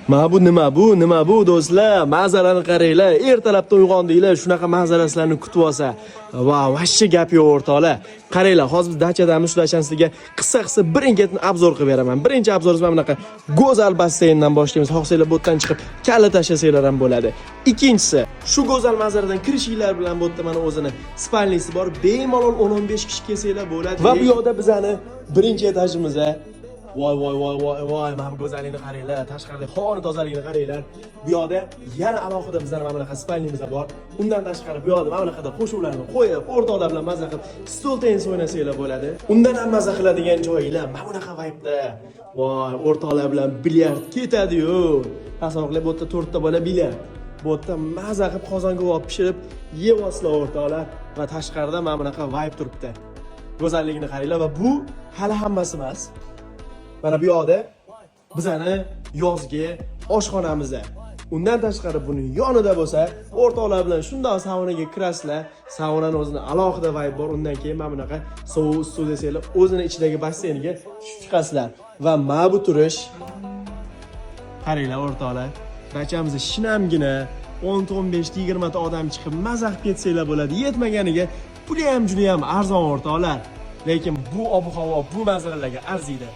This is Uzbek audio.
Ma bu nima bu do'stlar? Manzarani qaranglar. Ertalabda uyg'ondinglar, shunaqa manzaraslarni kutib olsa. Va vashchi gap yo'q o'rtoqlar. Qaranglar, hozir biz dachadamiz, shulardan sizga qissa birin-ketin obzor qilib beraman. Birinchi obzorimiz mana bunaqa go'zal basseyndan boshlaymiz. Xohsanglar bu yerdan chiqib kalla tashlasanglar ham bo'ladi. Ikkinchisi, shu go'zal manzaradan kirishinglar bilan bu yerda mana o'zini spalnisi bor. Bemalol 10-15 kishi kelsanglar bo'ladi. Va bu yoqda bizani birinchi etajimizda voy, mana go'zallikni qaranglar, tashqarida havoning tozaligini qaranglar. Bu yoqda yana alohida bizlar mana bunaqa spalnimiz bor. Undan tashqari bu yoqda mana bunaqa qo'shuvlarni qo'yib, o'rtoqlar bilan maza qilib, stol tenis o'ynasanglar bo'ladi. Undan ham maza qiladigan joyinglar mana bunaqa vaybda. Voy, o'rtoqlar bilan bilyard ketadi-yu. Tasavvurlar, bu yerda 4 ta bola bilyard. Bu yerda maza qilib qozonga olib pishirib, yeb olsizlar o'rtoqlar va tashqarida mana bunaqa vayb turibdi. Go'zalligini qaranglar va bu hali hammasi emas. Mana bu yoqda bizani yozgi oshxonamizda. Undan tashqari buni yonida bo'lsa, o'rtoqlar bilan shunday saunaga kirasizlar. Saunani o'zini alohida vibe bor. Undan keyin mana bunaqa sovuq suv desanglar, o'zini ichidagi basseyniga chiqasizlar. Va mana bu turish qaranglar o'rtoqlar. Barchamiz shinamgina 10-15-20 ta odam chiqib maza qilib ketsanglar bo'ladi. Yetmaganiga puli ham juda ham arzon o'rtoqlar. Lekin bu ob-havo, bu manzaralarga arziydi.